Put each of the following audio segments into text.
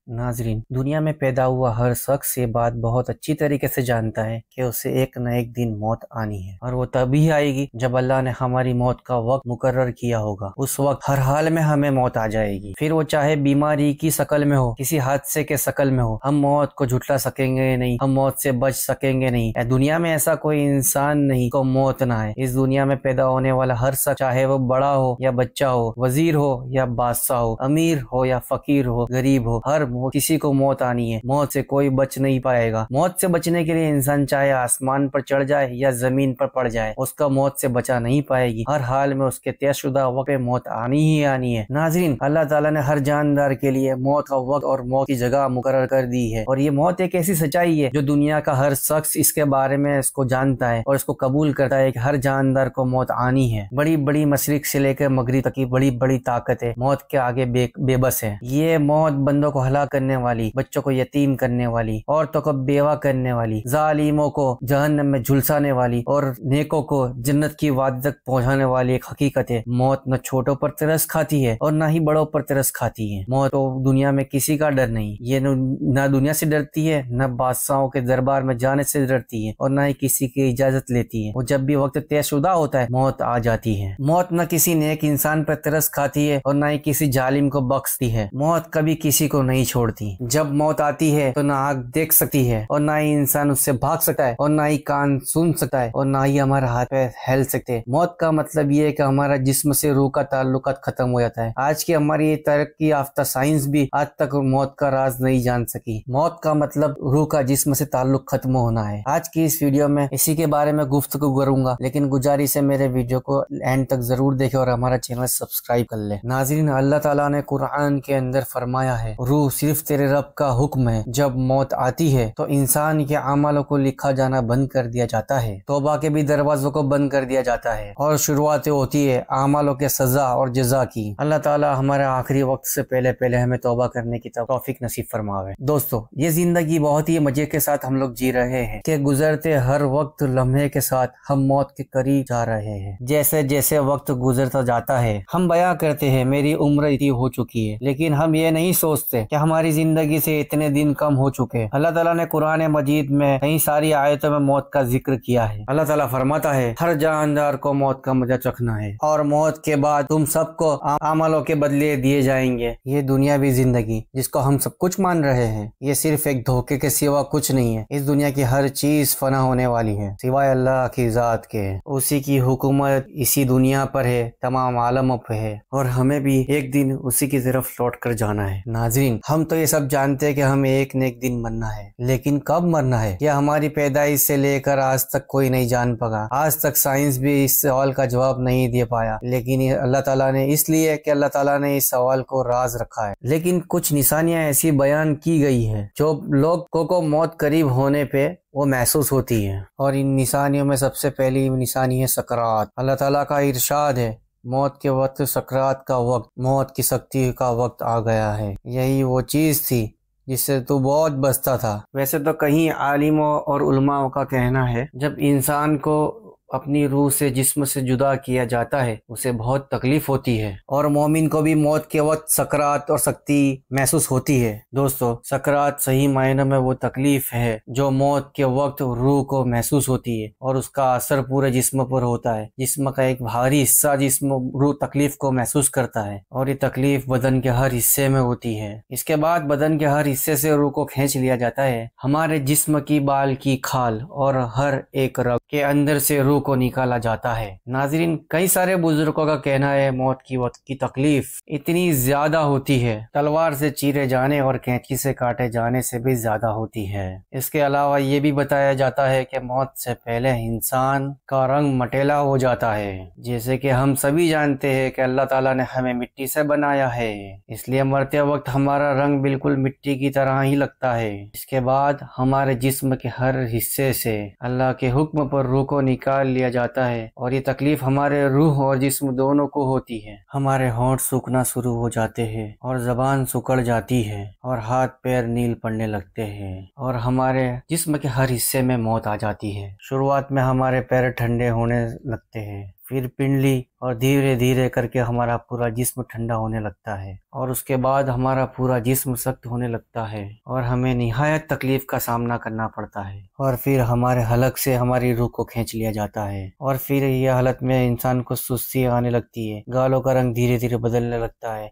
नाजरीन, दुनिया में पैदा हुआ हर शख्स ये बात बहुत अच्छी तरीके से जानता है कि उसे एक न एक दिन मौत आनी है और वो तभी आएगी जब अल्लाह ने हमारी मौत का वक्त मुकर्रर किया होगा। उस वक्त हर हाल में हमें मौत आ जाएगी, फिर वो चाहे बीमारी की शक्ल में हो, किसी हादसे के शक्ल में हो। हम मौत को झुटला सकेंगे नहीं, हम मौत से बच सकेंगे नहीं। दुनिया में ऐसा कोई इंसान नहीं को मौत ना आए। इस दुनिया में पैदा होने वाला हर शख्स, चाहे वो बड़ा हो या बच्चा हो, वजीर हो या बादशाह हो, अमीर हो या फकीर हो, गरीब हो, हर किसी को मौत आनी है। मौत से कोई बच नहीं पाएगा। मौत से बचने के लिए इंसान चाहे आसमान पर चढ़ जाए या जमीन पर पड़ जाए, उसका मौत से बचा नहीं पाएगी। हर हाल में उसके तयशुदा वक्त पे मौत आनी ही आनी है। नाजरीन, अल्लाह ताला ने हर जानदार के लिए मौत का वक्त और मौत की जगह मुकर्रर कर दी है और ये मौत एक ऐसी सच्चाई है जो दुनिया का हर शख्स इसके बारे में इसको जानता है और इसको कबूल करता है कि हर जानदार को मौत आनी है। बड़ी बड़ी मशरिक से लेकर मगरिब तक की बड़ी बड़ी ताकतें मौत के आगे बेबस है। ये मौत बंदों को हलाक करने वाली, बच्चों को यतीम करने वाली, औरतों को बेवा करने वाली, जालिमों को जहन्नम में झुलसाने वाली और नेकों को जन्नत की वादी तक पहुंचाने वाली एक हकीकत है। मौत न छोटों पर तरस खाती है और न ही बड़ों पर तरस खाती है। मौत तो दुनिया में किसी का डर नहीं, ये न दुनिया से डरती है, न बादशाहों के दरबार में जाने से डरती है और न ही किसी की इजाजत लेती है। वो जब भी वक्त तयशुदा होता है मौत आ जाती है। मौत न किसी नेक इंसान पर तरस खाती है और न ही किसी जालिम को बख्शती है। मौत कभी किसी को नहीं छोड़ती। जब मौत आती है तो ना आँख देख सकती है और ना ही इंसान उससे भाग सकता है और ना ही कान सुन सकता है और ना ही हमारा हाथ पैर हिल सकते। मौत का मतलब ये है कि हमारा जिस्म से रूह का ताल्लुकात खत्म हो जाता है। आज की हमारी ये तरक्की याफ्ता साइंस भी आज तक मौत का राज नहीं जान सकी। मौत का मतलब रूह का जिस्म से ताल्लुक खत्म होना है। आज की इस वीडियो में इसी के बारे में गुफ्तगू करूंगा, लेकिन गुजारिश है मेरे वीडियो को एंड तक जरूर देखे और हमारा चैनल सब्सक्राइब कर ले। नाज़रीन, अल्लाह ताला ने कुरान के अंदर फरमाया है, रूह सिर्फ तेरे रब का हुक्म है। जब मौत आती है तो इंसान के अमालों को लिखा जाना बंद कर दिया जाता है, तौबा के भी दरवाजों को बंद कर दिया जाता है और शुरुआत होती है अमालों के सजा और जजा की। अल्लाह ताला हमारे आखिरी वक्त से पहले पहले हमें तौबा करने की तौफीक नसीब फरमावे। दोस्तों, ये जिंदगी बहुत ही मजे के साथ हम लोग जी रहे हैं कि गुजरते हर वक्त लम्हे के साथ हम मौत के करीब जा रहे हैं। जैसे जैसे वक्त गुजरता जाता है हम बयां करते हैं मेरी उम्र इतनी हो चुकी है, लेकिन हम ये नहीं सोचते कि हमारी जिंदगी से इतने दिन कम हो चुके हैं। अल्लाह ताला ने कुरान मजीद में कई सारी आयतों में मौत का जिक्र किया है। अल्लाह ताला फरमाता है, हर जानदार को मौत का मजा चखना है और मौत के बाद तुम सबको अमलों के बदले दिए जाएंगे। ये दुनियावी जिंदगी जिसको हम सब कुछ मान रहे हैं, ये सिर्फ एक धोखे के सिवा कुछ नहीं है। इस दुनिया की हर चीज फना होने वाली है सिवाय अल्लाह की जात के। उसी की हुकूमत इसी दुनिया पर है, तमाम आलमों पे है और हमें भी एक दिन उसी की तरफ लौट कर जाना है। नाज़रीन, हम तो ये सब जानते हैं कि हमें एक न एक दिन मरना है, लेकिन कब मरना है यह हमारी पैदाइश से लेकर आज तक कोई नहीं जान पाया। आज तक साइंस भी इस सवाल का जवाब नहीं दे पाया, लेकिन अल्लाह ताला ने इसलिए कि अल्लाह ताला ने इस सवाल को राज रखा है। लेकिन कुछ निशानियां ऐसी बयान की गई है जो लोगों को मौत करीब होने पे वो महसूस होती है और इन निशानियों में सबसे पहली निशानी है सकरात। अल्लाह ताला का इरशाद है, मौत के वक्त सकरात का वक्त, मौत की सख्ती का वक्त आ गया है। यही वो चीज थी जिससे तू बहुत बचता था। वैसे तो कहीं आलिमों और उलमाओं का कहना है, जब इंसान को अपनी रूह से जिस्म से जुदा किया जाता है उसे बहुत तकलीफ होती है और मोमिन को भी मौत के वक्त सकरात और सख्ती महसूस होती है। दोस्तों, सकरात सही मायने में वो तकलीफ है जो मौत के वक्त रूह को महसूस होती है और उसका असर पूरे जिस्म पर होता है। जिस्म का एक भारी हिस्सा जिस्म रूह तकलीफ को महसूस करता है और ये तकलीफ बदन के हर हिस्से में होती है। इसके बाद बदन के हर हिस्से से रूह को खींच लिया जाता है। हमारे जिस्म की बाल की खाल और हर एक रग के अंदर से रूह को निकाला जाता है। नाजरीन, कई सारे बुजुर्गों का कहना है मौत की वक्त की तकलीफ इतनी ज्यादा होती है, तलवार से चीरे जाने और कैंची से काटे जाने से भी ज्यादा होती है। इसके अलावा ये भी बताया जाता है कि मौत से पहले इंसान का रंग मटेला हो जाता है। जैसे कि हम सभी जानते हैं कि अल्लाह ताला ने हमें मिट्टी से बनाया है, इसलिए मरते वक्त हमारा रंग बिल्कुल मिट्टी की तरह ही लगता है। इसके बाद हमारे जिस्म के हर हिस्से से अल्लाह के हुक्म पर रूह को निकाल लिया जाता है और ये तकलीफ हमारे रूह और जिस्म दोनों को होती है। हमारे होंठ सूखना शुरू हो जाते हैं और जबान सुकड़ जाती है और हाथ पैर नील पड़ने लगते हैं और हमारे जिस्म के हर हिस्से में मौत आ जाती है। शुरुआत में हमारे पैर ठंडे होने लगते हैं, फिर पिंडली, और धीरे धीरे करके हमारा पूरा जिस्म ठंडा होने लगता है और उसके बाद हमारा पूरा जिस्म सख्त होने लगता है और हमें निहायत तकलीफ का सामना करना पड़ता है। और फिर हमारे हलक से हमारी रूह को खींच लिया जाता है और फिर यह हालत में इंसान को सुस्ती आने लगती है, गालों का रंग धीरे धीरे बदलने लगता है।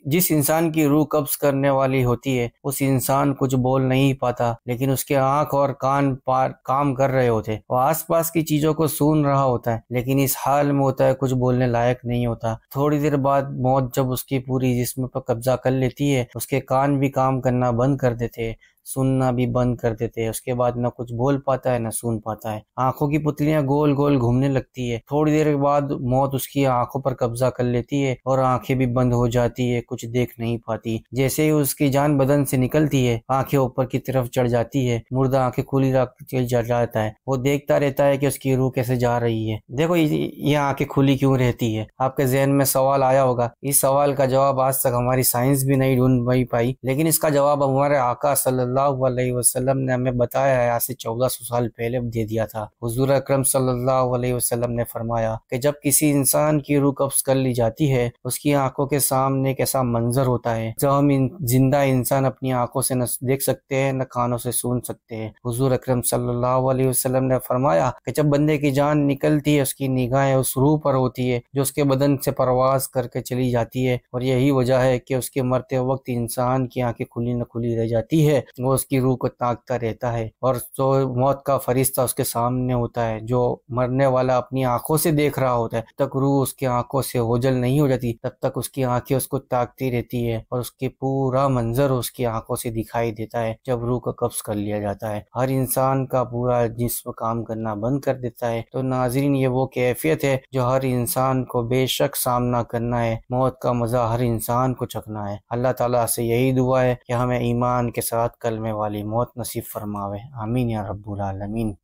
जिस इंसान की रूह कब्ज करने वाली होती है उस इंसान कुछ बोल नहीं पाता, लेकिन उसके आंख और कान पार काम कर रहे होते, वो आसपास की चीजों को सुन रहा होता है, लेकिन इस हाल में होता है कुछ बोलने लायक नहीं होता। थोड़ी देर बाद मौत जब उसकी पूरी जिस्म पर कब्जा कर लेती है, उसके कान भी काम करना बंद कर देते हैं, सुनना भी बंद कर देते हैं। उसके बाद न कुछ बोल पाता है न सुन पाता है। आंखों की पुतलियां गोल गोल घूमने लगती है। थोड़ी देर के बाद मौत उसकी आंखों पर कब्जा कर लेती है और आंखें भी बंद हो जाती है, कुछ देख नहीं पाती। जैसे ही उसकी जान बदन से निकलती है, आंखें ऊपर की तरफ चढ़ जाती है, मुर्दा आंखें खुली रख जाता है। वो देखता रहता है कि उसकी रूह कैसे जा रही है। देखो ये आंखें खुली क्यों रहती है? आपके जहन में सवाल आया होगा। इस सवाल का जवाब आज तक हमारी साइंस भी नहीं ढूंढ पाई, लेकिन इसका जवाब हमारे आका सल्लल्लाहु अलैहि वसल्लम ने हमें बताया है, आज से 1400 साल पहले दे दिया था। हुजूर अकरम सल्लल्लाहु अलैहि वसल्लम ने फरमाया कि जब किसी इंसान की रूह कब्ज कर ली जाती है, उसकी आंखों के सामने एक ऐसा मंजर होता है जो हम जिंदा इंसान अपनी आंखों से न देख सकते हैं न कानों से सुन सकते हैं। हुजूर अकरम सल्लल्लाहु अलैहि वसल्लम ने फरमाया कि जब बंदे की जान निकलती है, उसकी निगाहें उस रूह पर होती है जो उसके बदन से परवाज करके चली जाती है, और यही वजह है कि उसके मरते वक्त इंसान की आंखें खुली न खुली रह जाती है। वो उसकी रूह को ताकता रहता है और जो मौत का फरिश्ता उसके सामने होता है, जो मरने वाला अपनी आंखों से देख रहा होता है, तब तक रूह उसकी आंखों से ओझल नहीं हो जाती, तब तक उसकी आंखें उसको ताकती रहती है और उसके पूरा मंजर उसकी आंखों से दिखाई देता है जब रूह को कब्ज कर लिया जाता है। हर इंसान का पूरा जिस्म काम करना बंद कर देता है। तो नाज़रीन, ये वो कैफियत है जो हर इंसान को बेशक सामना करना है। मौत का मजा हर इंसान को चखना है। अल्लाह ताला से यही दुआ है कि हमें ईमान के साथ कलमे वाली मौत नसीब फरमावे। आमीन या रब्बुल आलमीन।